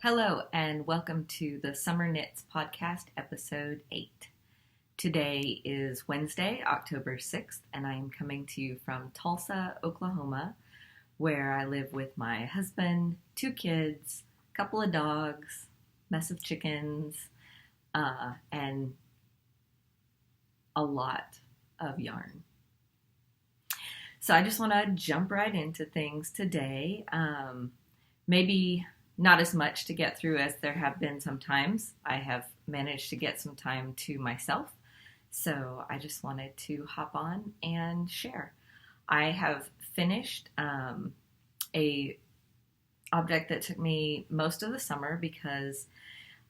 Hello, and welcome to the SomerKnits podcast, episode 8. Today is Wednesday, October 6th, and I am coming to you from Tulsa, Oklahoma, where I live with my husband, 2 kids, a couple of dogs, mess of chickens, and a lot of yarn. So I just want to jump right into things today. Maybe not as much to get through as there have been sometimes. I have managed to get some time to myself, so I just wanted to hop on and share. I have finished a object that took me most of the summer because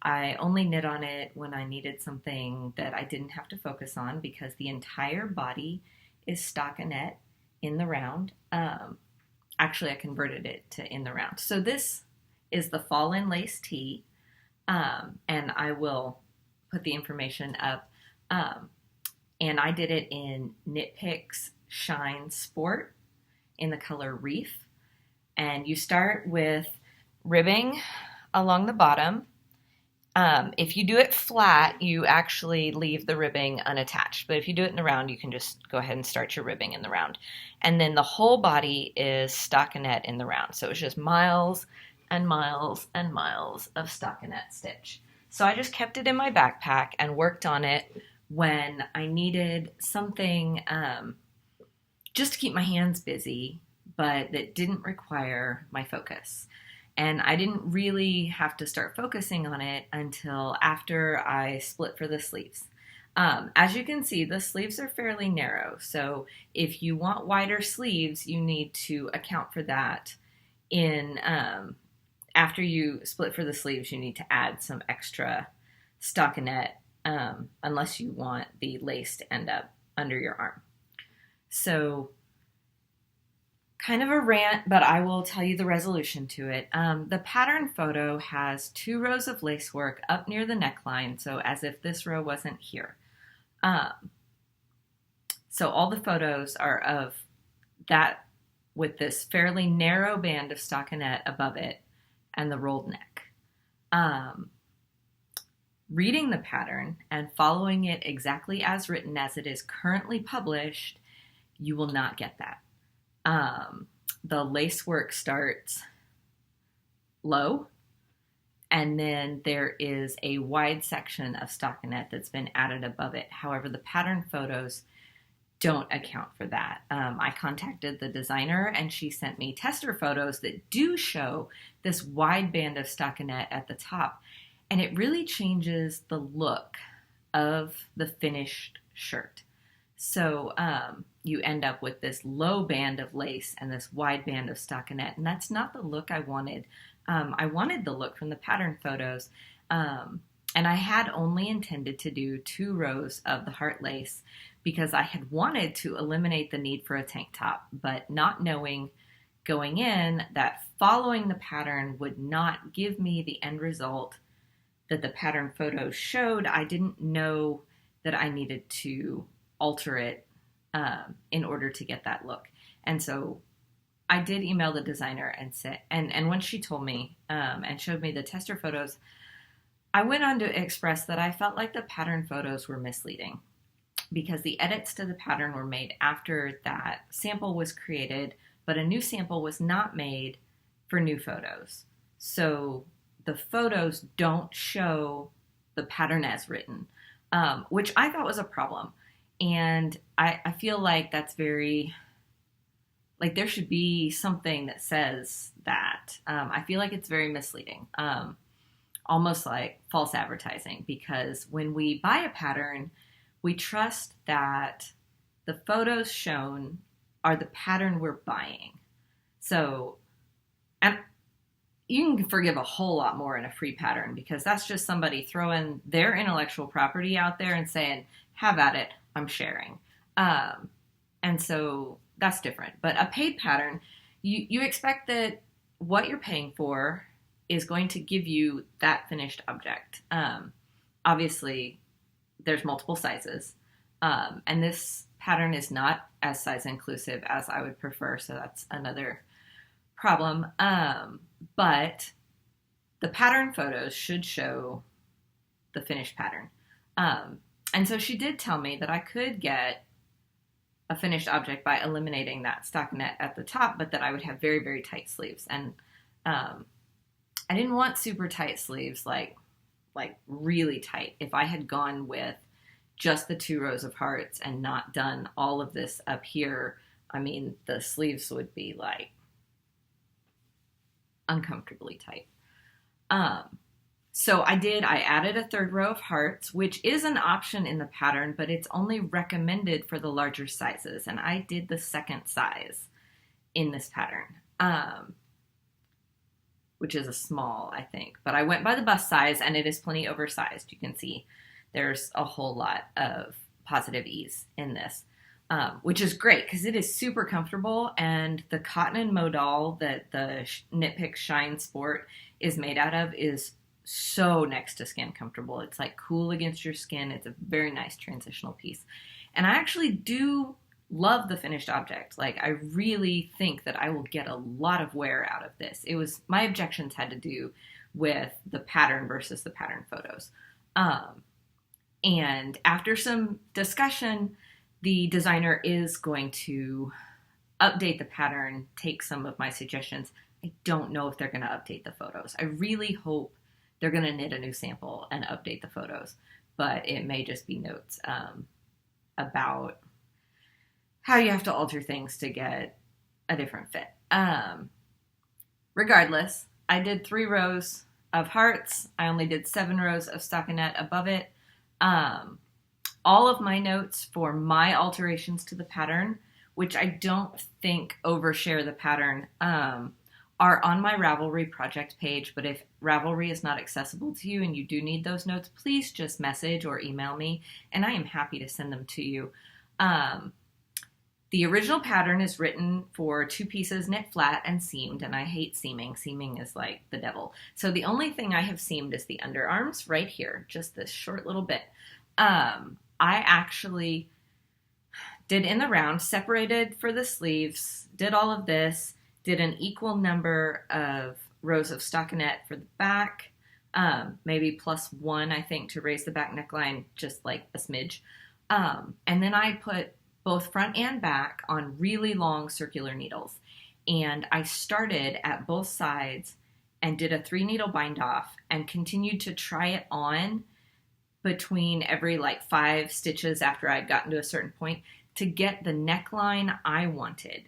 I only knit on it when I needed something that I didn't have to focus on, because the entire body is stockinette in the round. Actually, I converted it to in the round. So this is the Fall in Lace tee, and I will put the information up. And I did it in Knit Picks Shine Sport in the color Reef. And you start with ribbing along the bottom. If you do it flat, you actually leave the ribbing unattached. But if you do it in the round, you can just go ahead and start your ribbing in the round. And then the whole body is stockinette in the round. So it's just miles and miles and miles of stockinette stitch. So I just kept it in my backpack and worked on it when I needed something just to keep my hands busy, but that didn't require my focus. And I didn't really have to start focusing on it until after I split for the sleeves. As you can see, the sleeves are fairly narrow. So if you want wider sleeves, you need to account for that in after you split for the sleeves, you need to add some extra stockinette, unless you want the lace to end up under your arm. So kind of a rant, but I will tell you the resolution to it. The pattern photo has 2 rows of lace work up near the neckline, so as if this row wasn't here. So all the photos are of that with this fairly narrow band of stockinette above it and the rolled neck. Reading the pattern and following it exactly as written as it is currently published, you will not get that. The lace work starts low, and then there is a wide section of stockinette that's been added above it. However, the pattern photos don't account for that. I contacted the designer and she sent me tester photos that do show this wide band of stockinette at the top, and it really changes the look of the finished shirt. So you end up with this low band of lace and this wide band of stockinette, and that's not the look I wanted. I wanted the look from the pattern photos, and I had only intended to do 2 rows of the heart lace because I had wanted to eliminate the need for a tank top, but not knowing going in that following the pattern would not give me the end result that the pattern photos showed, I didn't know that I needed to alter it in order to get that look. And so I did email the designer and said, and when she told me and showed me the tester photos, I went on to express that I felt like the pattern photos were misleading because the edits to the pattern were made after that sample was created, but a new sample was not made for new photos. So the photos don't show the pattern as written, which I thought was a problem. And I feel like that's very, like there should be something that says that. I feel like it's very misleading, almost like false advertising, because when we buy a pattern, we trust that the photos shown are the pattern we're buying. So, and you can forgive a whole lot more in a free pattern because that's just somebody throwing their intellectual property out there and saying, have at it, I'm sharing. And so that's different. But a paid pattern, you expect that what you're paying for is going to give you that finished object. Obviously, there's multiple sizes. And this pattern is not as size inclusive as I would prefer, so that's another problem. But the pattern photos should show the finished pattern. And so she did tell me that I could get a finished object by eliminating that stockinette at the top, but that I would have very, very tight sleeves. And I didn't want super tight sleeves, like really tight. If I had gone with just the 2 rows of hearts and not done all of this up here, I mean, the sleeves would be like uncomfortably tight. So I added a 3rd row of hearts, which is an option in the pattern, but it's only recommended for the larger sizes. And I did the 2nd size in this pattern, which is a small, I think. But I went by the bust size, and it is plenty oversized. You can see there's a whole lot of positive ease in this, which is great because it is super comfortable. And the cotton and modal that the Knit Shine Sport is made out of is so next to skin comfortable. It's like cool against your skin. It's a very nice transitional piece. And I actually do love the finished object. Like, I really think that I will get a lot of wear out of this. My objections had to do with the pattern versus the pattern photos. And after some discussion, the designer is going to update the pattern, take some of my suggestions. I don't know if they're going to update the photos. I really hope they're going to knit a new sample and update the photos, but it may just be notes about how you have to alter things to get a different fit. Regardless, I did 3 rows of hearts. I only did 7 rows of stockinette above it. All of my notes for my alterations to the pattern, which I don't think overshare the pattern, are on my Ravelry project page. But if Ravelry is not accessible to you and you do need those notes, please just message or email me, and I am happy to send them to you. The original pattern is written for 2 pieces knit flat and seamed, and I hate seaming. Seaming is like the devil. So the only thing I have seamed is the underarms right here, just this short little bit. I actually did in the round, separated for the sleeves, did all of this, did an equal number of rows of stockinette for the back, maybe +1, I think, to raise the back neckline, just like a smidge. And then I put both front and back on really long circular needles. And I started at both sides and did a 3 needle bind off and continued to try it on between every 5 stitches after I'd gotten to a certain point to get the neckline I wanted.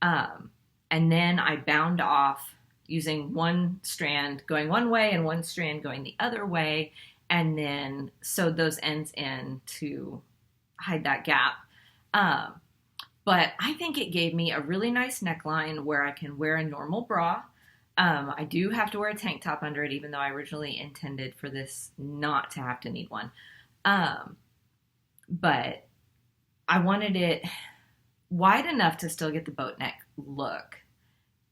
And then I bound off using one strand going one way and one strand going the other way, and then sewed those ends in to hide that gap. But I think it gave me a really nice neckline where I can wear a normal bra. I do have to wear a tank top under it, even though I originally intended for this not to have to need one. But I wanted it wide enough to still get the boat neck look,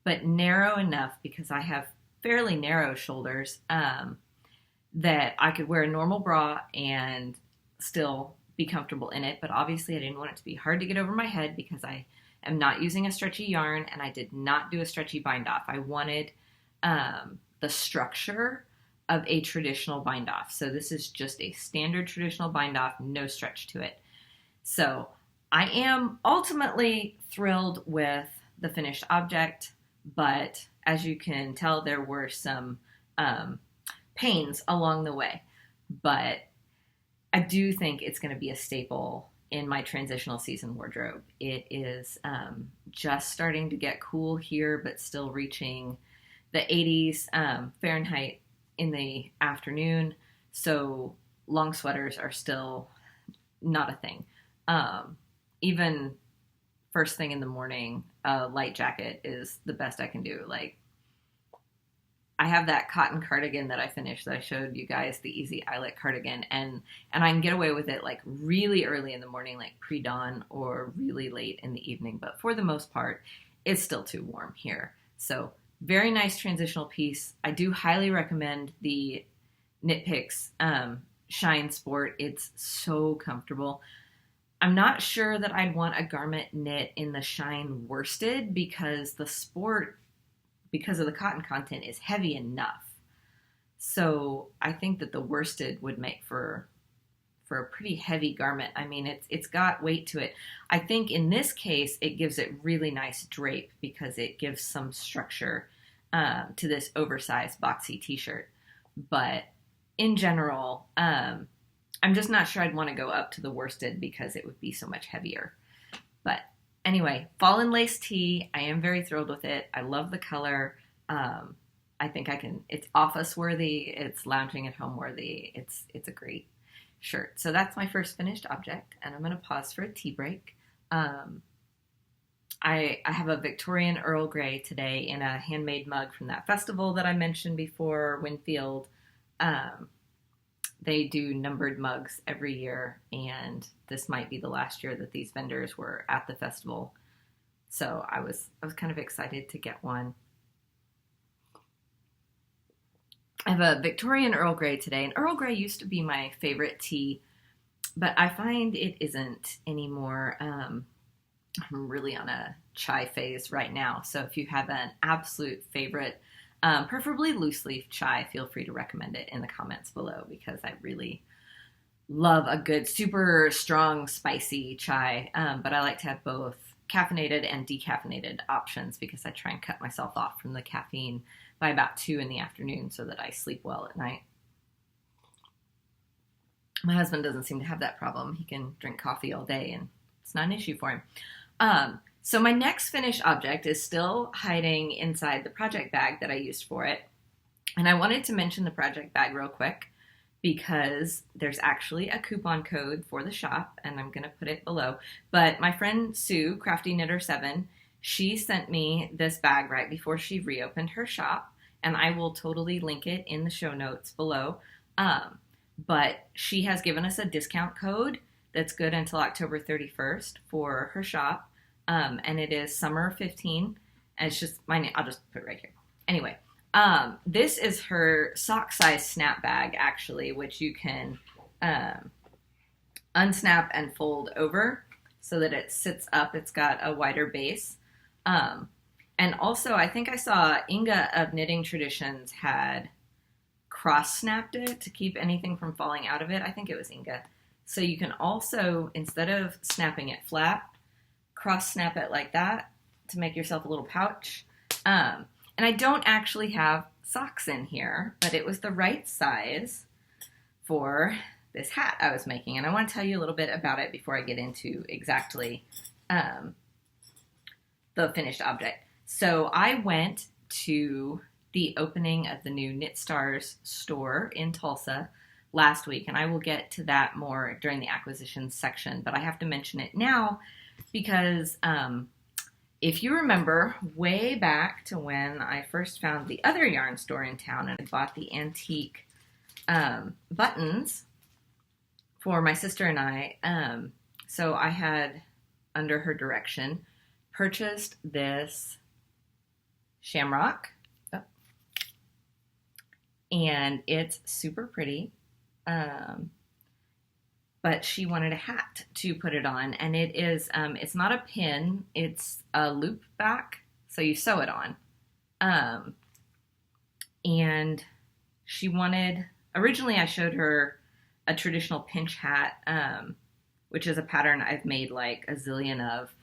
but narrow enough because I have fairly narrow shoulders, that I could wear a normal bra and still be comfortable in it. But obviously I didn't want it to be hard to get over my head because I am not using a stretchy yarn, and I did not do a stretchy bind off. I wanted the structure of a traditional bind off. So this is just a standard traditional bind off, no stretch to it. So I am ultimately thrilled with the finished object, but as you can tell, there were some pains along the way. But I do think it's going to be a staple in my transitional season wardrobe. It is just starting to get cool here, but still reaching the 80s Fahrenheit in the afternoon. So long sweaters are still not a thing. Even first thing in the morning, a light jacket is the best I can do. I have that cotton cardigan that I finished that I showed you guys, the Easy Eyelet cardigan, and I can get away with it really early in the morning, pre-dawn, or really late in the evening. But for the most part, it's still too warm here. So very nice transitional piece. I do highly recommend the Knit Shine Sport. It's so comfortable. I'm not sure that I'd want a garment knit in the Shine worsted because the Sport, because of the cotton content, is heavy enough. So I think that the worsted would make for a pretty heavy garment. I mean, it's got weight to it. I think in this case, it gives it really nice drape because it gives some structure to this oversized boxy t-shirt. But in general, I'm just not sure I'd want to go up to the worsted because it would be so much heavier. But anyway, Fallen Lace tee. I am very thrilled with it. I love the color. I think it's office worthy. It's lounging at home worthy. It's a great shirt. So that's my first finished object, and I'm going to pause for a tea break. I have a Victorian Earl Grey today in a handmade mug from that festival that I mentioned before, Winfield. They do numbered mugs every year, and this might be the last year that these vendors were at the festival. So I was kind of excited to get one. I have a Victorian Earl Grey today, and Earl Grey used to be my favorite tea, but I find it isn't anymore. I'm really on a chai phase right now, so if you have an absolute favorite, preferably loose leaf chai, feel free to recommend it in the comments below, because I really love a good, super strong, spicy chai, but I like to have both caffeinated and decaffeinated options because I try and cut myself off from the caffeine by about 2 in the afternoon so that I sleep well at night. My husband doesn't seem to have that problem. He can drink coffee all day and it's not an issue for him. So my next finished object is still hiding inside the project bag that I used for it. And I wanted to mention the project bag real quick because there's actually a coupon code for the shop, and I'm going to put it below. But my friend Sue, Crafty Knitter 7, she sent me this bag right before she reopened her shop, and I will totally link it in the show notes below. But she has given us a discount code that's good until October 31st for her shop, and it is Summer15, and it's just my name. I'll just put it right here. Anyway, this is her sock size snap bag, actually, which you can unsnap and fold over so that it sits up. It's got a wider base. And also, I think I saw Inga of Knitting Traditions had cross-snapped it to keep anything from falling out of it. I think it was Inga. So you can also, instead of snapping it flat, cross-snap it like that to make yourself a little pouch. And I don't actually have socks in here, but it was the right size for this hat I was making. And I want to tell you a little bit about it before I get into exactly the finished object. So I went to the opening of the new Knit Stars store in Tulsa last week, and I will get to that more during the acquisitions section, but I have to mention it now because if you remember way back to when I first found the other yarn store in town and I bought the antique buttons for my sister and I, so I had, under her direction, purchased this shamrock, and it's super pretty, but she wanted a hat to put it on, and it is, it's not a pin, it's a loop back, so you sew it on, and she wanted, originally I showed her a traditional pinch hat, which is a pattern I've made like a zillion of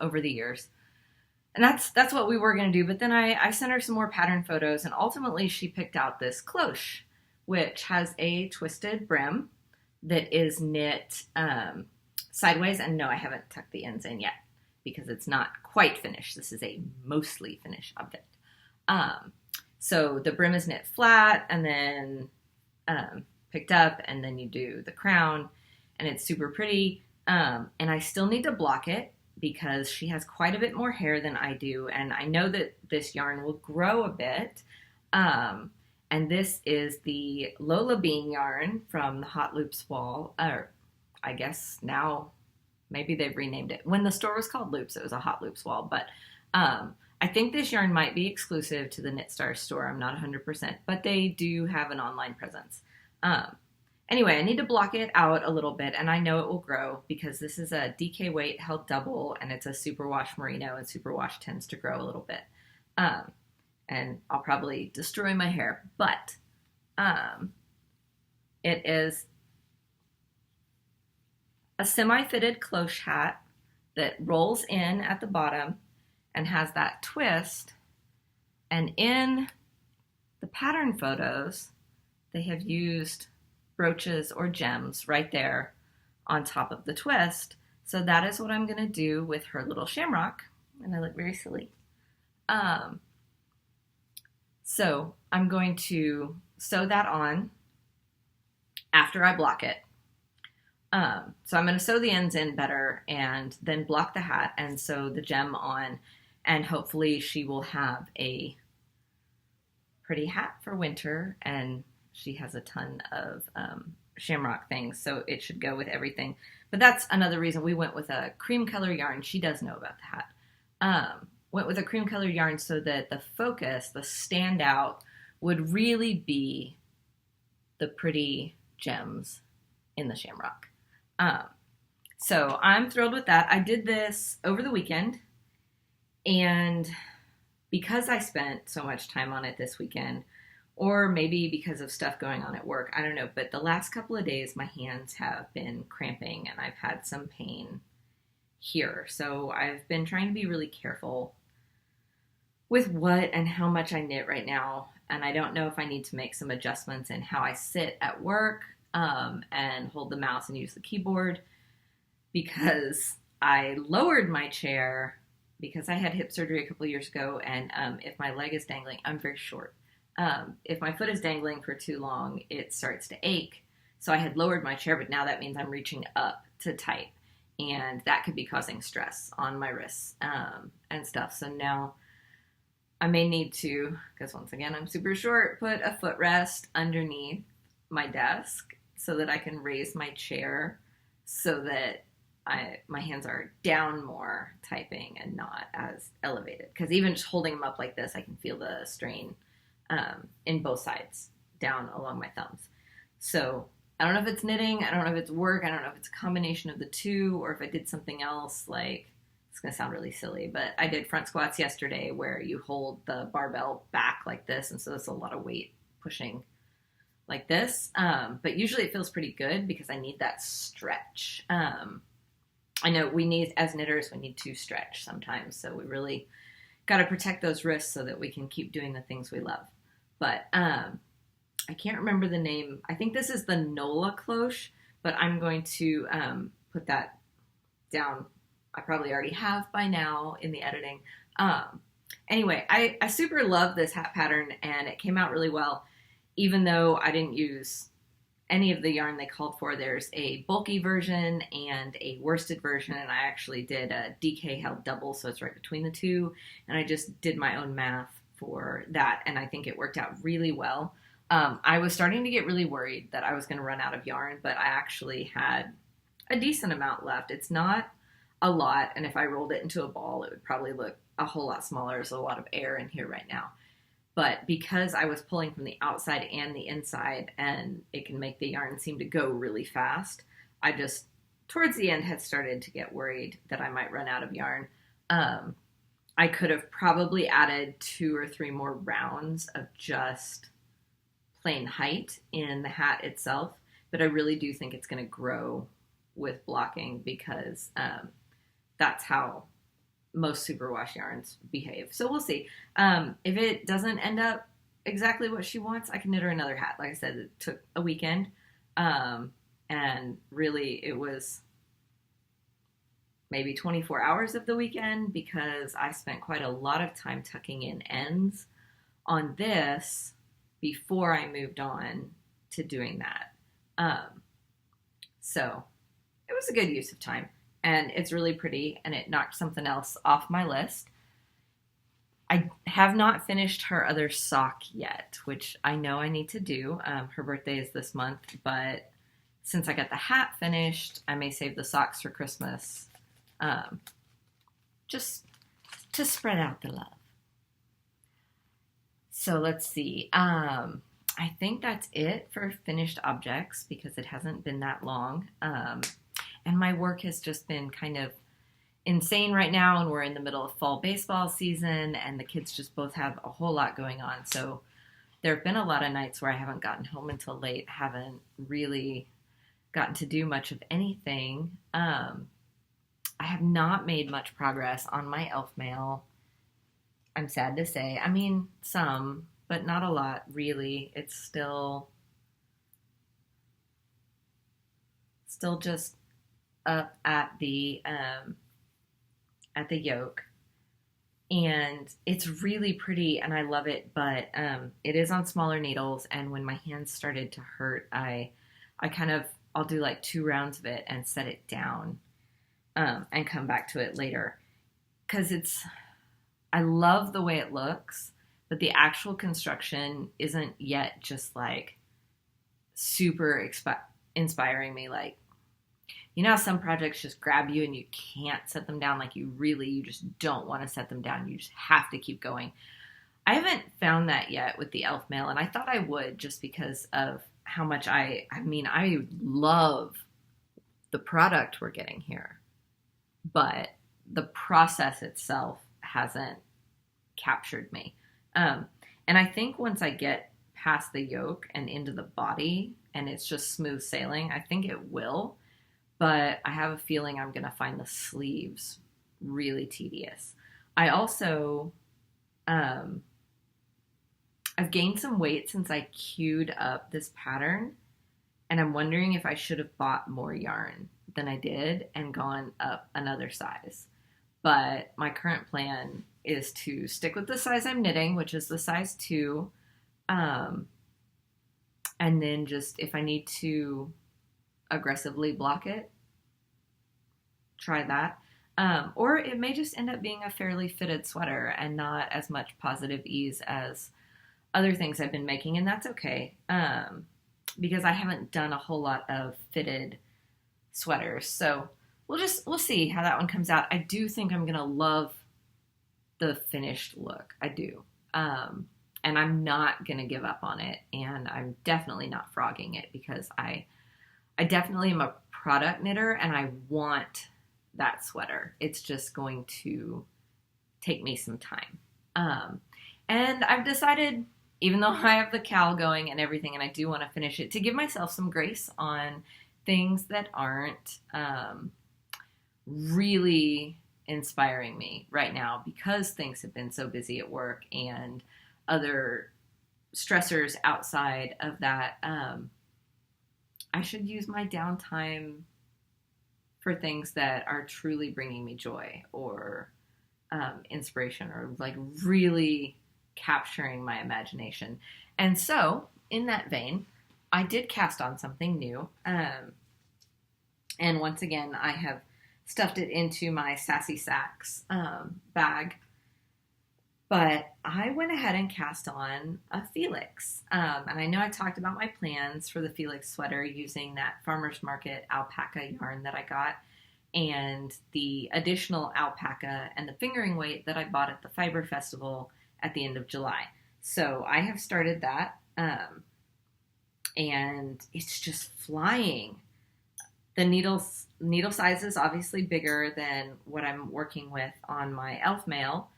over the years. And that's what we were going to do. But then I sent her some more pattern photos, and ultimately she picked out this cloche, which has a twisted brim that is knit sideways. And no, I haven't tucked the ends in yet because it's not quite finished. This is a mostly finished object. So the brim is knit flat and then picked up, and then you do the crown, and it's super pretty. And I still need to block it because she has quite a bit more hair than I do, and I know that this yarn will grow a bit. And this is the Lolabean yarn from the Hot Loops wall, or I guess now maybe they've renamed it. When the store was called Loops, it was a Hot Loops wall, but I think this yarn might be exclusive to the Knit Stars store. I'm not 100%, but they do have an online presence. Anyway, I need to block it out a little bit, and I know it will grow because this is a DK weight held double, and it's a superwash merino, and superwash tends to grow a little bit. And I'll probably destroy my hair, but It is a semi-fitted cloche hat that rolls in at the bottom and has that twist. And in the pattern photos, they have used brooches or gems right there on top of the twist. So that is what I'm going to do with her little shamrock. And I look very silly. So I'm going to sew that on after I block it. So I'm going to sew the ends in better and then block the hat and sew the gem on, and hopefully she will have a pretty hat for winter, and she has a ton of shamrock things, so it should go with everything. But that's another reason we went with a cream color yarn. She does know about the hat. Went with a cream color yarn so that the focus, the standout, would really be the pretty gems in the shamrock. So I'm thrilled with that. I did this over the weekend, and because I spent so much time on it this weekend, or maybe because of stuff going on at work, I don't know, but the last couple of days my hands have been cramping and I've had some pain here. So I've been trying to be really careful with what and how much I knit right now. And I don't know if I need to make some adjustments in how I sit at work and hold the mouse and use the keyboard, because I lowered my chair because I had hip surgery a couple of years ago, and if my leg is dangling, I'm very short. If my foot is dangling for too long, it starts to ache. So I had lowered my chair, but now that means I'm reaching up to type, and that could be causing stress on my wrists and stuff. So now I may need to, because once again, I'm super short, put a footrest underneath my desk so that I can raise my chair so that my hands are down more typing and not as elevated. Because even just holding them up like this, I can feel the strain in both sides down along my thumbs. So I don't know if it's knitting, I don't know if it's work, I don't know if it's a combination of the two, or if I did something else. Like, it's going to sound really silly, but I did front squats yesterday where you hold the barbell back like this, and so it's a lot of weight pushing like this. But usually it feels pretty good because I need that stretch. I know we need, as knitters, we need to stretch sometimes. So we really got to protect those wrists so that we can keep doing the things we love. But I can't remember the name. I think this is the Nola cloche, but I'm going to put that down. I probably already have by now in the editing. Anyway, I super love this hat pattern, and it came out really well, even though I didn't use any of the yarn they called for. There's a bulky version and a worsted version, and I actually did a DK held double, so it's right between the two, and I just did my own math for that, and I think it worked out really well. I was starting to get really worried that I was going to run out of yarn, but I actually had a decent amount left. It's not a lot, and if I rolled it into a ball, it would probably look a whole lot smaller. There's a lot of air in here right now. But because I was pulling from the outside and the inside, and it can make the yarn seem to go really fast, I just, towards the end, had started to get worried that I might run out of yarn. I could have probably added 2 or 3 more rounds of just plain height in the hat itself, but I really do think it's going to grow with blocking, because that's how most superwash yarns behave. So we'll see. If it doesn't end up exactly what she wants, I can knit her another hat. Like I said, it took a weekend, and really it was maybe 24 hours of the weekend, because I spent quite a lot of time tucking in ends on this before I moved on to doing that. So it was a good use of time, and it's really pretty, and it knocked something else off my list. I have not finished her other sock yet, which I know I need to do. Her birthday is this month, but since I got the hat finished, I may save the socks for Christmas, just to spread out the love. So let's see. I think that's it for finished objects, because it hasn't been that long. And my work has just been kind of insane right now, and we're in the middle of fall baseball season, and the kids just both have a whole lot going on. So there have been a lot of nights where I haven't gotten home until late, haven't really gotten to do much of anything. I have not made much progress on my elf mail. I'm sad to say. I mean, some, but not a lot, really. It's still just up at the yoke, and it's really pretty, and I love it. But it is on smaller needles, and when my hands started to hurt, I'll do like 2 rounds of it and set it down, and come back to it later, because I love the way it looks, but the actual construction isn't yet just like super inspiring me. Like, you know how some projects just grab you and you can't set them down, like you just don't want to set them down. You just have to keep going. I haven't found that yet with the elf mail, and I thought I would, just because of how much I love the product we're getting here, but the process itself hasn't captured me. And I think once I get past the yoke and into the body and it's just smooth sailing, I think it will. But I have a feeling I'm going to find the sleeves really tedious. I also, I've gained some weight since I queued up this pattern, and I'm wondering if I should have bought more yarn than I did and gone up another size. But my current plan is to stick with the size I'm knitting, which is the size 2, and then just, if I need to aggressively block it, try that. Or it may just end up being a fairly fitted sweater and not as much positive ease as other things I've been making, and that's okay, because I haven't done a whole lot of fitted sweaters. So we'll see how that one comes out. I do think I'm gonna love the finished look. I do. And I'm not gonna give up on it, and I'm definitely not frogging it, because I definitely am a product knitter and I want that sweater. It's just going to take me some time. And I've decided, even though I have the cowl going and everything, and I do want to finish it, to give myself some grace on things that aren't really inspiring me right now, because things have been so busy at work and other stressors outside of that. I should use my downtime for things that are truly bringing me joy, or inspiration, or like really capturing my imagination. And so, in that vein, I did cast on something new. And once again, I have stuffed it into my Sassy Sacks bag. But I went ahead and cast on a Felix. And I know I talked about my plans for the Felix sweater using that Farmer's Market alpaca yarn that I got, and the additional alpaca and the fingering weight that I bought at the Fiber Festival at the end of July. So I have started that, and it's just flying. The needle size is obviously bigger than what I'm working with on my elf mail.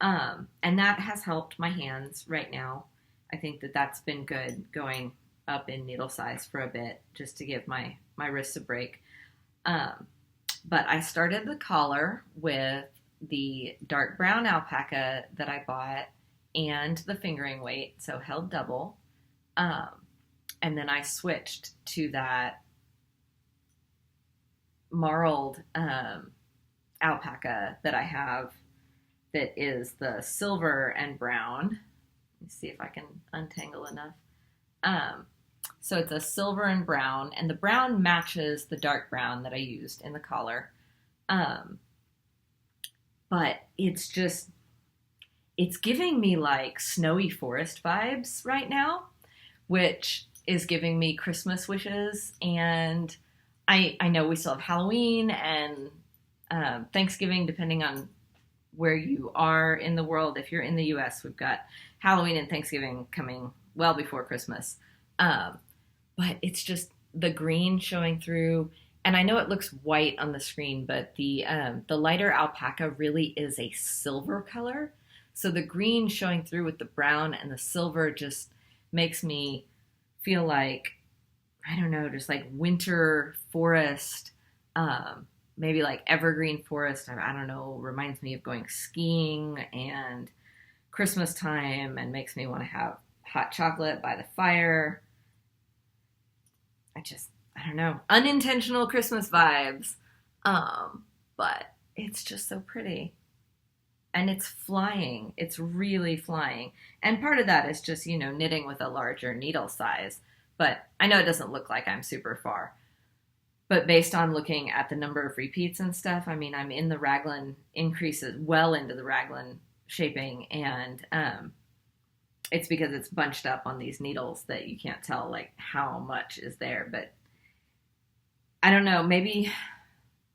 And that has helped my hands right now. I think that that's been good, going up in needle size for a bit, just to give my wrists a break. But I started the collar with the dark brown alpaca that I bought and the fingering weight, so held double. And then I switched to that marled alpaca that I have, that is the silver and brown. Let me see if I can untangle enough. So it's a silver and brown, and the brown matches the dark brown that I used in the collar. But it's giving me like snowy forest vibes right now, which is giving me Christmas wishes. And I know we still have Halloween and Thanksgiving, depending on where you are in the world. If you're in the US, we've got Halloween and Thanksgiving coming well before Christmas. But it's just the green showing through. And I know it looks white on the screen, but the lighter alpaca really is a silver color. So the green showing through with the brown and the silver, just, makes me feel like, I don't know, just like winter forest, maybe like evergreen forest. I don't know, reminds me of going skiing and Christmas time, and makes me want to have hot chocolate by the fire. I don't know, unintentional Christmas vibes. But it's just so pretty. And it's flying. It's really flying. And part of that is just, knitting with a larger needle size. But I know it doesn't look like I'm super far. But based on looking at the number of repeats and stuff, I mean, I'm in the raglan increases, well into the raglan shaping. And it's because it's bunched up on these needles that you can't tell, like, how much is there. But I don't know, maybe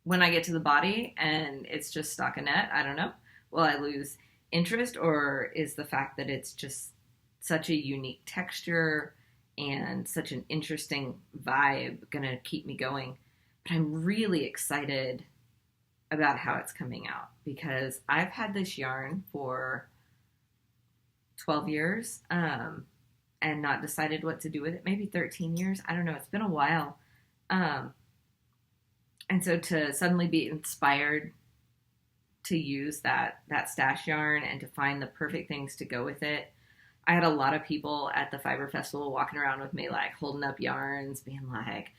when I get to the body and it's just stockinette, I don't know, will I lose interest, or is the fact that it's just such a unique texture and such an interesting vibe gonna keep me going? But I'm really excited about how it's coming out, because I've had this yarn for 12 years and not decided what to do with it. Maybe 13 years. I don't know. It's been a while. And so to suddenly be inspired to use that stash yarn and to find the perfect things to go with it. I had a lot of people at the Fiber Festival walking around with me, like holding up yarns, being like,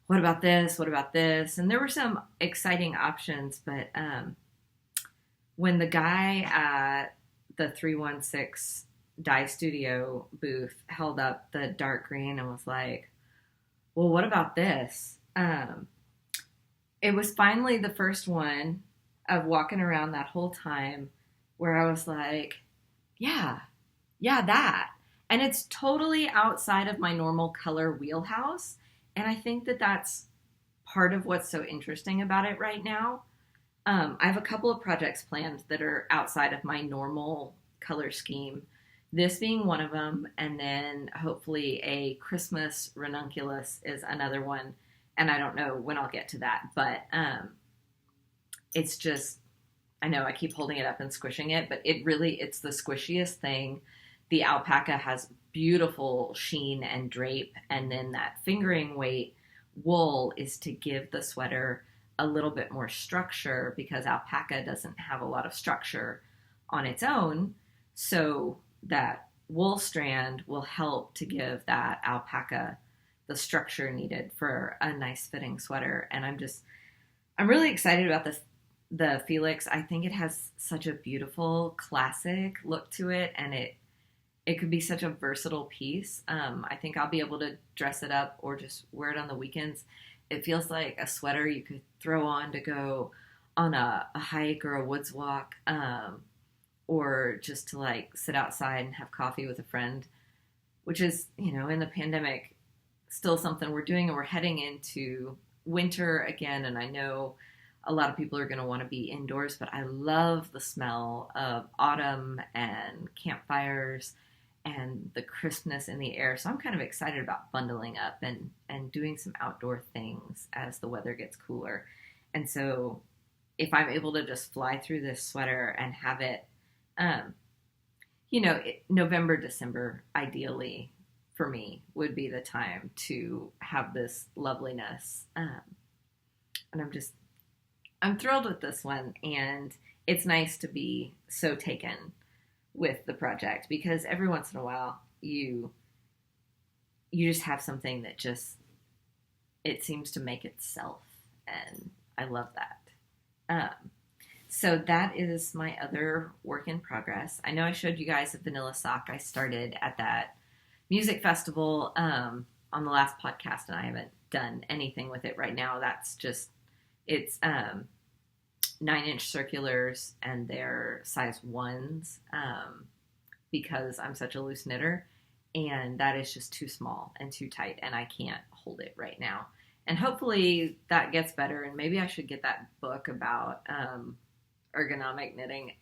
what about this? What about this? And there were some exciting options, but when the guy at the 316 Dye Studio booth held up the dark green and was like, well, what about this? It was finally the first one of walking around that whole time where I was like, yeah, that. And it's totally outside of my normal color wheelhouse. And I think that that's part of what's so interesting about it right now. I have a couple of projects planned that are outside of my normal color scheme, this being one of them, and then hopefully a Christmas ranunculus is another one. And I don't know when I'll get to that, but it's just, I know I keep holding it up and squishing it, but it's the squishiest thing. The alpaca has beautiful sheen and drape, and then that fingering weight wool is to give the sweater a little bit more structure, because alpaca doesn't have a lot of structure on its own. So that wool strand will help to give that alpaca the structure needed for a nice fitting sweater. And I'm really excited about the Felix. I think it has such a beautiful classic look to it, and it could be such a versatile piece. I think I'll be able to dress it up or just wear it on the weekends. It feels like a sweater you could throw on to go on a hike or a woods walk, or just to like sit outside and have coffee with a friend, which is, in the pandemic, still something we're doing. And we're heading into winter again. And I know a lot of people are going to want to be indoors, but I love the smell of autumn and campfires and the crispness in the air. So I'm kind of excited about bundling up and doing some outdoor things as the weather gets cooler. And so if I'm able to just fly through this sweater and have it, November, December, ideally for me, would be the time to have this loveliness. And I'm thrilled with this one. And it's nice to be so taken with the project, because every once in a while you just have something that it seems to make itself. And I love that. So that is my other work in progress. I know I showed you guys a vanilla sock I started at that music festival on the last podcast, and I haven't done anything with it right now. It's 9-inch circulars, and they're size 1s, because I'm such a loose knitter, and that is just too small and too tight, and I can't hold it right now. And hopefully that gets better, and maybe I should get that book about ergonomic knitting,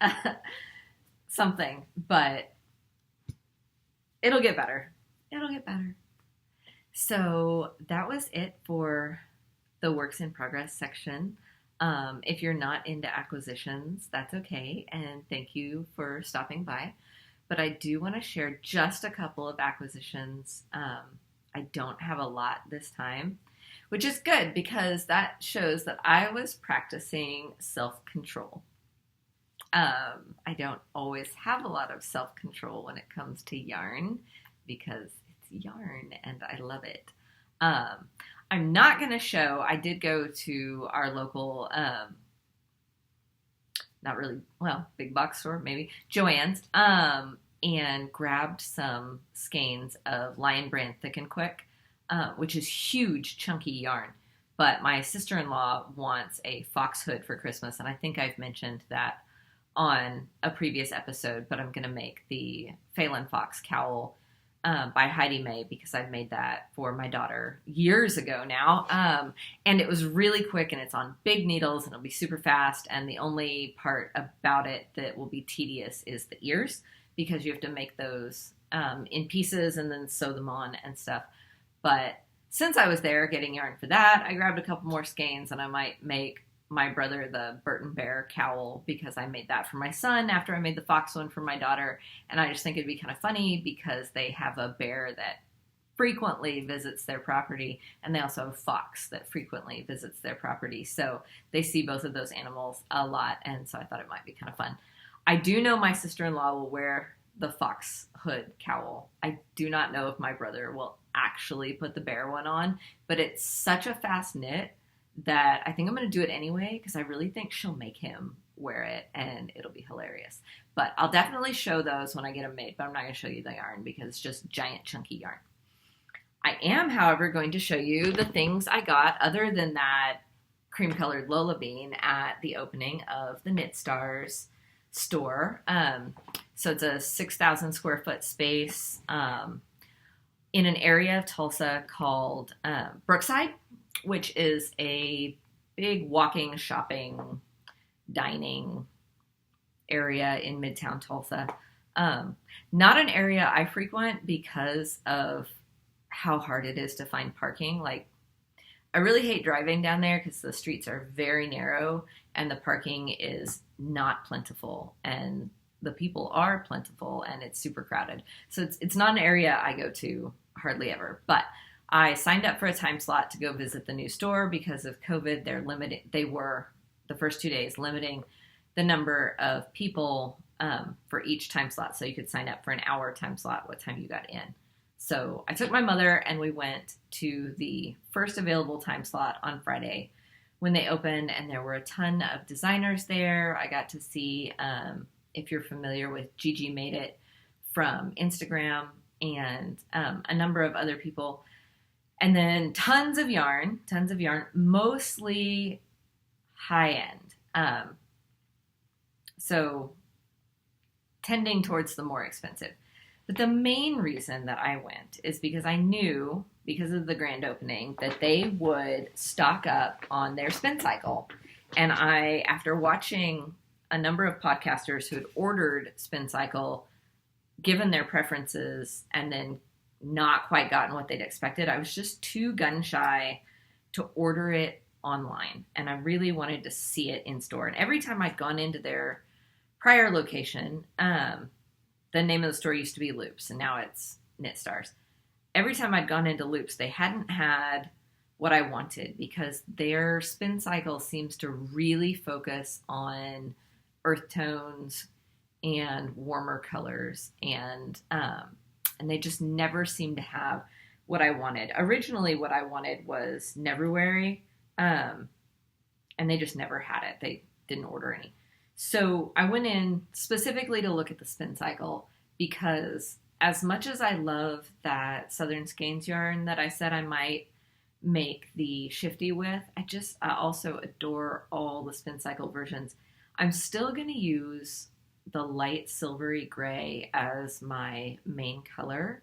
something, but it'll get better. It'll get better. So that was it for the works in progress section. If you're not into acquisitions, that's okay. And thank you for stopping by. but I do want to share just a couple of acquisitions. I don't have a lot this time, which is good because that shows that I was practicing self-control. I don't always have a lot of self-control when it comes to yarn because it's yarn and I love it. I'm not going to show, I did go to our local, not really, well, big box store, maybe, Joann's, and grabbed some skeins of Lion Brand Thick and Quick, which is huge, chunky yarn. But my sister-in-law wants a fox hood for Christmas, and I think I've mentioned that on a previous episode, but I'm going to make the Phelan Fox cowl by Heidi May because I've made that for my daughter years ago now. And it was really quick and it's on big needles and it'll be super fast. And the only part about it that will be tedious is the ears because you have to make those in pieces and then sew them on and stuff. But since I was there getting yarn for that, I grabbed a couple more skeins and I might make my brother the Burton Bear cowl because I made that for my son after I made the fox one for my daughter. And I just think it'd be kind of funny because they have a bear that frequently visits their property and they also have a fox that frequently visits their property. So they see both of those animals a lot. And so I thought it might be kind of fun. I do know my sister-in-law will wear the fox hood cowl. I do not know if my brother will actually put the bear one on, but it's such a fast knit that I think I'm going to do it anyway because I really think she'll make him wear it and it'll be hilarious. But I'll definitely show those when I get them made, but I'm not going to show you the yarn because it's just giant chunky yarn. I am, however, going to show you the things I got other than that cream colored Lolabean at the opening of the Knit Stars store. So it's a 6,000 square foot space in an area of Tulsa called Brookside, which is a big walking, shopping, dining area in Midtown Tulsa. Not an area I frequent because of how hard it is to find parking. Like, I really hate driving down there because the streets are very narrow and the parking is not plentiful and the people are plentiful and it's super crowded. So it's not an area I go to hardly ever, but I signed up for a time slot to go visit the new store because of COVID. They were the first 2 days limiting the number of people for each time slot. So you could sign up for an hour time slot what time you got in. So I took my mother and we went to the first available time slot on Friday when they opened and there were a ton of designers there. I got to see, if you're familiar with Gigi Made It from Instagram and a number of other people. And then tons of yarn, mostly high end. So tending towards the more expensive. But the main reason that I went is because I knew, because of the grand opening, that they would stock up on their Spincycle. And I, after watching a number of podcasters who had ordered Spincycle, given their preferences, and then not quite gotten what they'd expected, I was just too gun shy to order it online. And I really wanted to see it in store. And every time I'd gone into their prior location, the name of the store used to be Loops, and now it's Knit Stars. Every time I'd gone into Loops, they hadn't had what I wanted because their Spincycle seems to really focus on earth tones and warmer colors, and they just never seem to have what I wanted. Originally, what I wanted was Neverwary, and they just never had it. They didn't order any. So I went in specifically to look at the Spincycle because as much as I love that Southern Skeins yarn that I said I might make the shifty with, I also adore all the Spincycle versions. I'm still going to use the light silvery gray as my main color,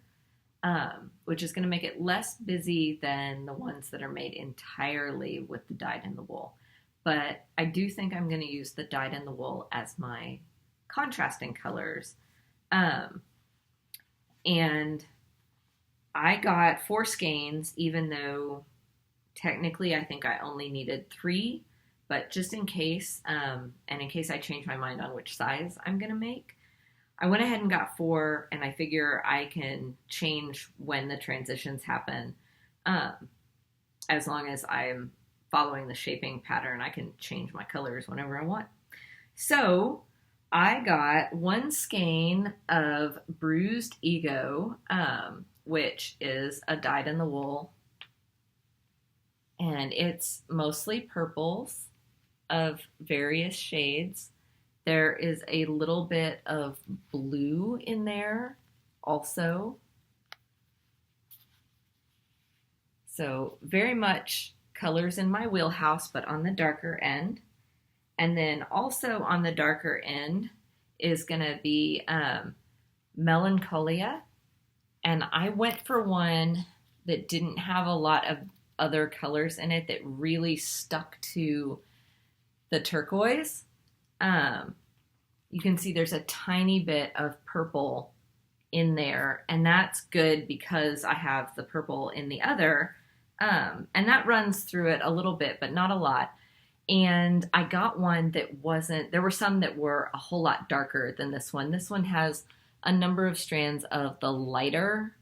which is going to make it less busy than the ones that are made entirely with the dyed in the wool. But I do think I'm going to use the dyed in the wool as my contrasting colors. And I got 4 skeins, even though technically I think I only needed 3. But just in case, and in case I change my mind on which size I'm going to make, I went ahead and got 4, and I figure I can change when the transitions happen. Um, as long as I'm following the shaping pattern, I can change my colors whenever I want. So I got 1 skein of Bruised Ego, which is a dyed in the wool, and it's mostly purples of various shades. There is a little bit of blue in there also. So very much colors in my wheelhouse, but on the darker end. And then also on the darker end is going to be Melancholia. And I went for one that didn't have a lot of other colors in it that really stuck to the turquoise. You can see there's a tiny bit of purple in there, and that's good because I have the purple in the other, and that runs through it a little bit, but not a lot. And I got one that wasn't, there were some that were a whole lot darker than this one. This one has a number of strands of the lighter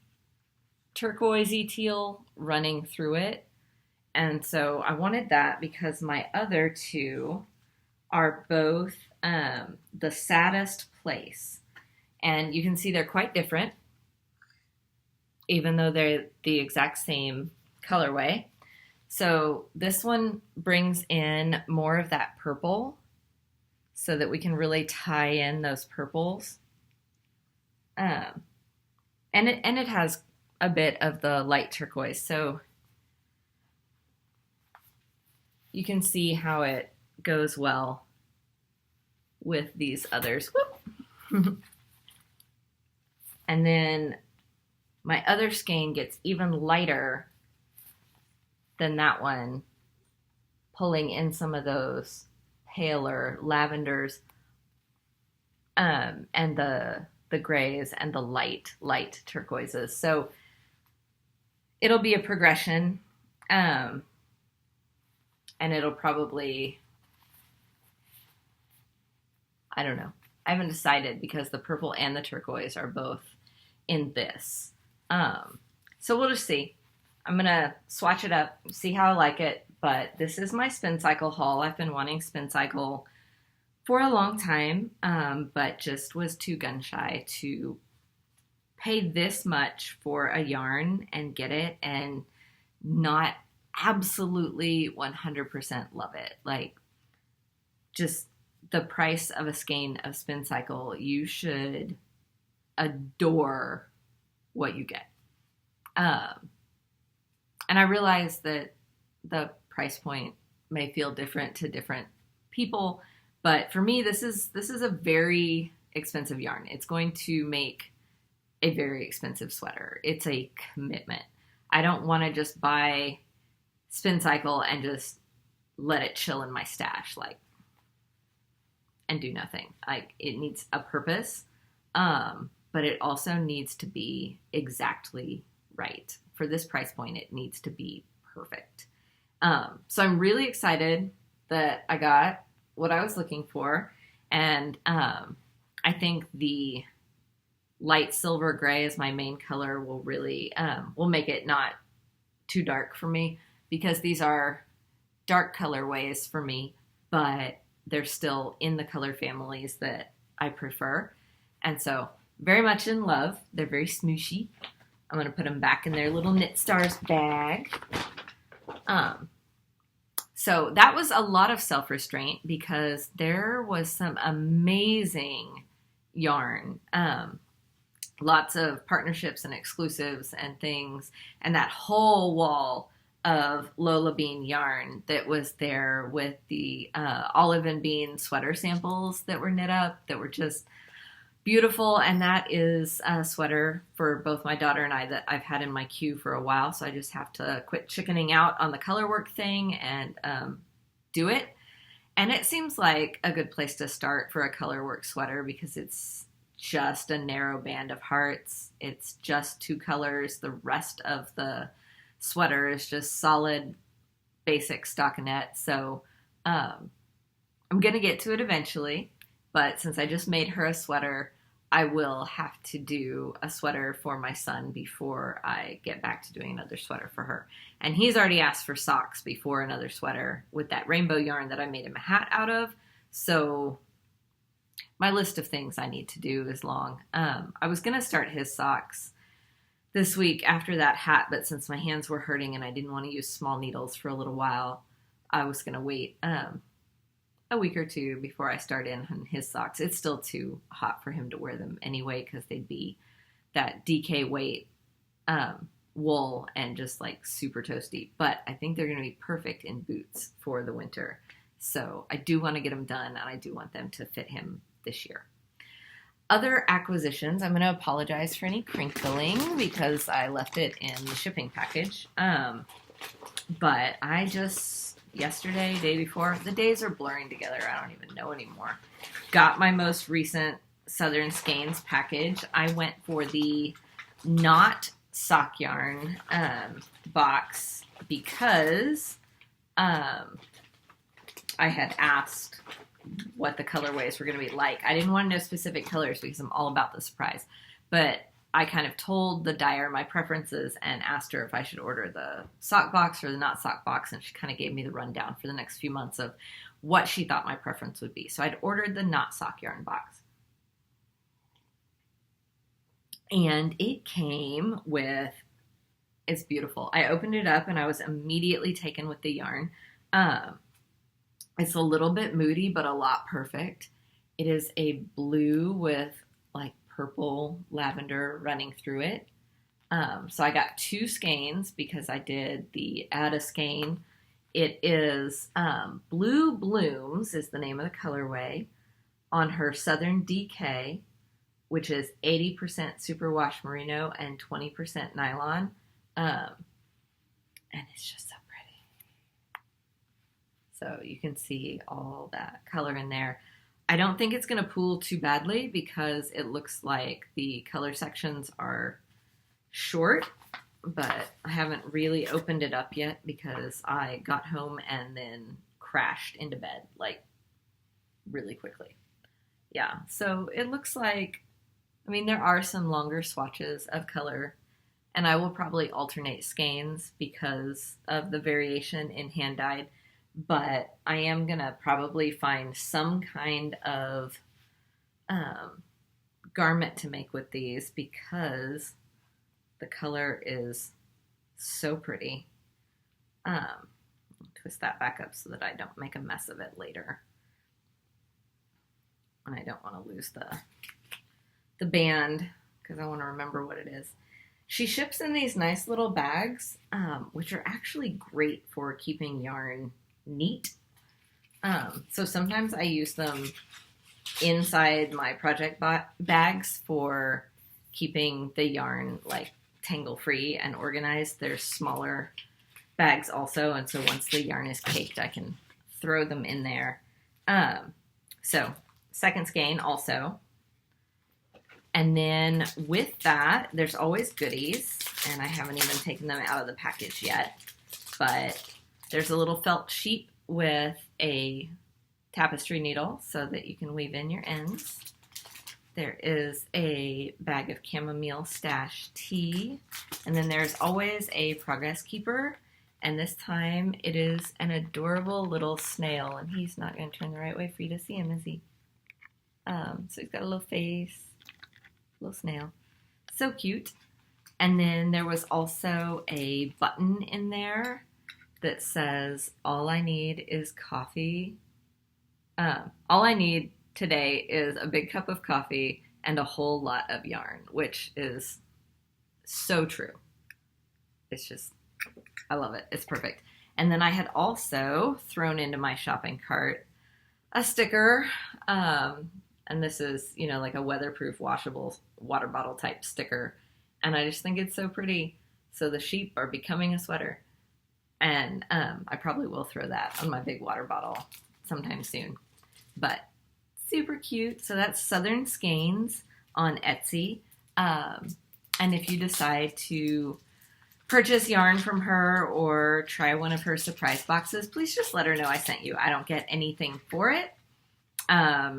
turquoisey teal running through it. And so I wanted that because my other 2 are both the Saddest Place. And you can see they're quite different, even though they're the exact same colorway. So this one brings in more of that purple so that we can really tie in those purples. And it has a bit of the light turquoise. So you can see how it goes well with these others. And then my other skein gets even lighter than that one, pulling in some of those paler lavenders, and the grays and the light turquoises. So it'll be a progression, and it'll probably, I don't know. I haven't decided because the purple and the turquoise are both in this. So we'll just see. I'm going to swatch it up, see how I like it. But this is my Spincycle haul. I've been wanting Spincycle for a long time, but just was too gun shy to pay this much for a yarn and get it and not absolutely 100% love it. Like, just the price of a skein of Spincycle, you should adore what you get. And I realize that the price point may feel different to different people, but for me, this is a very expensive yarn. It's going to make a very expensive sweater. It's a commitment. I don't want to just buy Spincycle and just let it chill in my stash, like, and do nothing. Like, it needs a purpose, but it also needs to be exactly right. For this price point, it needs to be perfect. So I'm really excited that I got what I was looking for. And I think the light silver gray as my main color will really, will make it not too dark for me, because these are dark colorways for me, but they're still in the color families that I prefer. And so very much in love. They're very smooshy. I'm going to put them back in their little Knit Stars bag. So that was a lot of self-restraint because there was some amazing yarn. Lots of partnerships and exclusives and things. And that whole wall of Lolabean yarn that was there with the olive and bean sweater samples that were knit up that were just beautiful. And that is a sweater for both my daughter and I that I've had in my queue for a while. So I just have to quit chickening out on the color work thing and do it. And it seems like a good place to start for a color work sweater because it's just a narrow band of hearts. It's just 2 colors. The rest of the sweater is just solid, basic stockinette. So I'm going to get to it eventually. But since I just made her a sweater, I will have to do a sweater for my son before I get back to doing another sweater for her. And he's already asked for socks before another sweater with that rainbow yarn that I made him a hat out of. So my list of things I need to do is long. I was going to start his socks this week after that hat, but since my hands were hurting and I didn't want to use small needles for a little while, I was going to wait a week or two before I start in on his socks. It's still too hot for him to wear them anyway because they'd be that DK weight wool and just like super toasty. But I think they're going to be perfect in boots for the winter. So I do want to get them done, and I do want them to fit him this year. Other acquisitions, I'm going to apologize for any crinkling because I left it in the shipping package. But I just, yesterday, day before, the days are blurring together. I don't even know anymore. Got my most recent Southern Skeins package. I went for the not sock yarn box because I had asked what the colorways were going to be like. I didn't want to know specific colors because I'm all about the surprise. But I kind of told the dyer my preferences and asked her if I should order the sock box or the not sock box, and she kind of gave me the rundown for the next few months of what she thought my preference would be. So I'd ordered the not sock yarn box. And it came with, it's beautiful. I opened it up and I was immediately taken with the yarn. It's a little bit moody, but a lot perfect. It is a blue with like purple lavender running through it. So I got 2 skeins because I did the add a skein. It is Blue Blooms is the name of the colorway on her Southern DK, which is 80% superwash merino and 20% nylon. And it's just so pretty. So you can see all that color in there. I don't think it's going to pool too badly because it looks like the color sections are short, but I haven't really opened it up yet because I got home and then crashed into bed like really quickly. Yeah, so it looks like, I mean, there are some longer swatches of color, and I will probably alternate skeins because of the variation in hand dyed. But I am going to probably find some kind of garment to make with these because the color is so pretty. Twist that back up so that I don't make a mess of it later. And I don't want to lose the band because I want to remember what it is. She ships in these nice little bags, which are actually great for keeping yarn neat. So sometimes I use them inside my project bags for keeping the yarn like tangle free and organized. There's smaller bags also, and so once the yarn is caked I can throw them in there. So second skein also. And then with that there's always goodies, and I haven't even taken them out of the package yet, but there's a little felt sheet with a tapestry needle so that you can weave in your ends. There is a bag of chamomile stash tea. And then there's always a progress keeper. And this time it is an adorable little snail. And he's not going to turn the right way for you to see him, is he? So he's got a little face, little snail. So cute. And then there was also a button in there that says, all I need is coffee. All I need today is a big cup of coffee and a whole lot of yarn, which is so true. It's just, I love it. It's perfect. And then I had also thrown into my shopping cart a sticker. And this is, you know, like a weatherproof washable water bottle type sticker. And I just think it's so pretty. So the sheep are becoming a sweater. And I probably will throw that on my big water bottle sometime soon. But super cute. So that's Southern Skeins on Etsy. And if you decide to purchase yarn from her or try one of her surprise boxes, please just let her know I sent you. I don't get anything for it.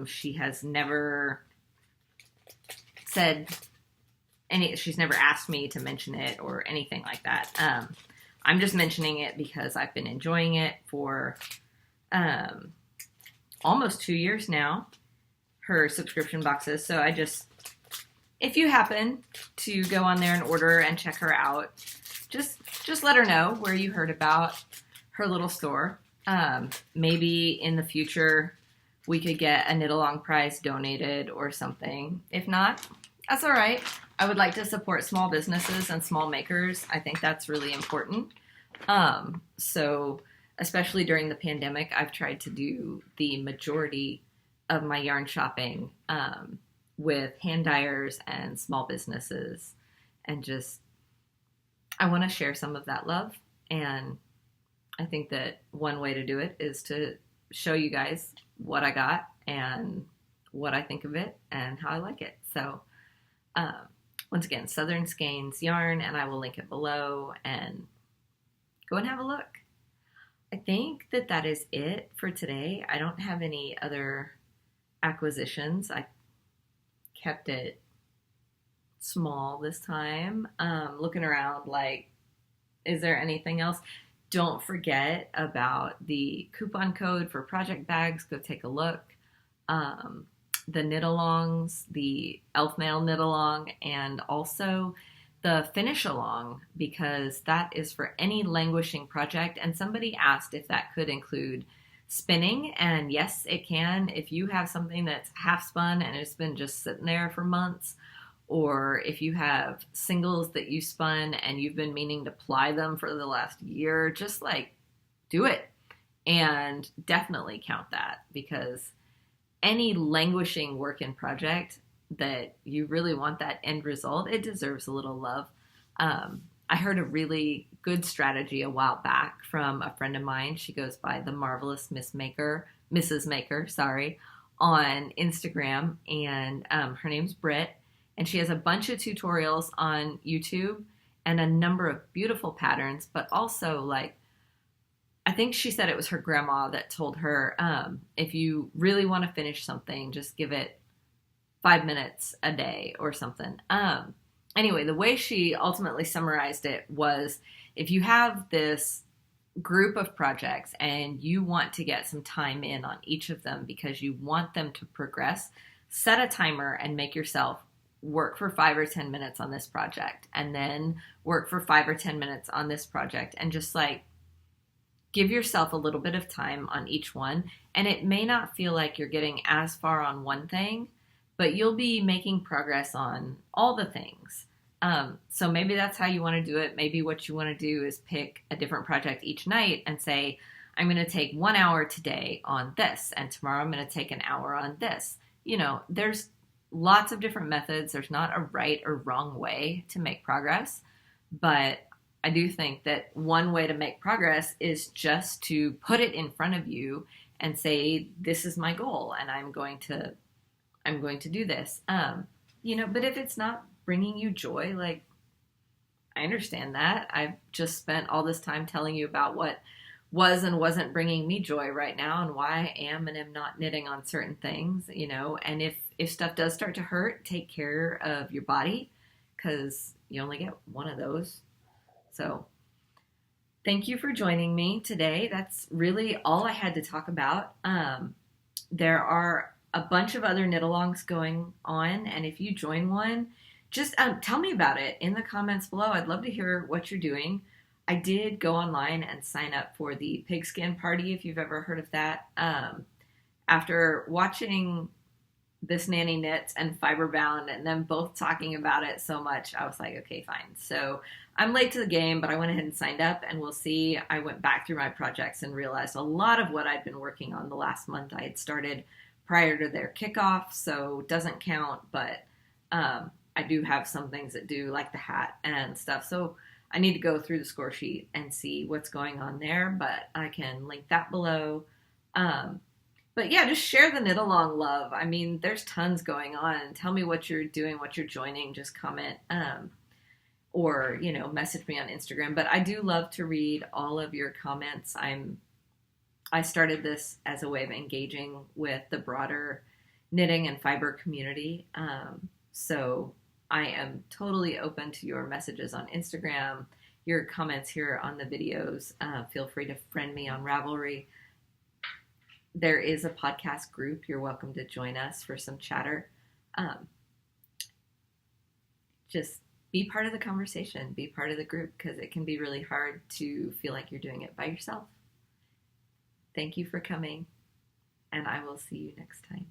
She has never said she's never asked me to mention it or anything like that. I'm just mentioning it because I've been enjoying it for almost 2 years now, her subscription boxes. So if you happen to go on there and order and check her out, just let her know where you heard about her little store. Maybe in the future we could get a Knit-along prize donated or something. If not, that's all right. I would like to support small businesses and small makers. I think that's really important. So especially during the pandemic, I've tried to do the majority of my yarn shopping with hand dyers and small businesses, and I want to share some of that love. And I think that one way to do it is to show you guys what I got and what I think of it and how I like it. So once again, Southern Skeins yarn, and I will link it below, and go and have a look. I think that is it for today. I don't have any other acquisitions. I kept it small this time. Looking around like, is there anything else? Don't forget about the coupon code for project bags. Go take a look. The Knitalongs, the Elf Mail Knit-along, and also the Finish Along, because that is for any languishing project. And somebody asked if that could include spinning, and yes, it can. If you have something that's half spun and it's been just sitting there for months, or if you have singles that you spun and you've been meaning to ply them for the last year, just like do it, and definitely count that, because any languishing work in project that you really want that end result, it deserves a little love. I heard a really good strategy a while back from a friend of mine. She goes by the Marvelous Mrs. Maker, on Instagram, and her name's Britt, and she has a bunch of tutorials on YouTube and a number of beautiful patterns, but also, like, I think she said it was her grandma that told her, if you really want to finish something, just give it 5 minutes a day or something. Anyway, the way she ultimately summarized it was, if you have this group of projects and you want to get some time in on each of them because you want them to progress, set a timer and make yourself work for 5 or 10 minutes on this project, and then work for 5 or 10 minutes on this project, and just like give yourself a little bit of time on each one. And it may not feel like you're getting as far on one thing, but you'll be making progress on all the things. So maybe that's how you want to do it. Maybe what you want to do is pick a different project each night and say, I'm going to take 1 hour today on this, and tomorrow I'm going to take an hour on this. You know, there's lots of different methods. There's not a right or wrong way to make progress, but I do think that one way to make progress is just to put it in front of you and say, this is my goal, and I'm going to do this. But if it's not bringing you joy, like, I understand that. I've just spent all this time telling you about what was and wasn't bringing me joy right now, and why I am and am not knitting on certain things, and if stuff does start to hurt, take care of your body, because you only get one of those. So thank you for joining me today. That's really all I had to talk about. There are a bunch of other knit-alongs going on, and if you join one, just tell me about it in the comments below. I'd love to hear what you're doing. I did go online and sign up for the pigskin party, if you've ever heard of that. After watching This Nanny Knits and Fiberbound and them both talking about it so much, I was like, okay, fine. So I'm late to the game, but I went ahead and signed up, and we'll see. I went back through my projects and realized a lot of what I'd been working on the last month I had started prior to their kickoff, so it doesn't count, but I do have some things that do, like the hat and stuff. So I need to go through the score sheet and see what's going on there, but I can link that below. But yeah, just share the knit-along love. I mean, there's tons going on. Tell me what you're doing, what you're joining. Just comment or, message me on Instagram. But I do love to read all of your comments. I started this as a way of engaging with the broader knitting and fiber community. So I am totally open to your messages on Instagram, your comments here on the videos. Feel free to friend me on Ravelry. There is a podcast group. You're welcome to join us for some chatter. Just be part of the conversation, be part of the group, because it can be really hard to feel like you're doing it by yourself. Thank you for coming, and I will see you next time.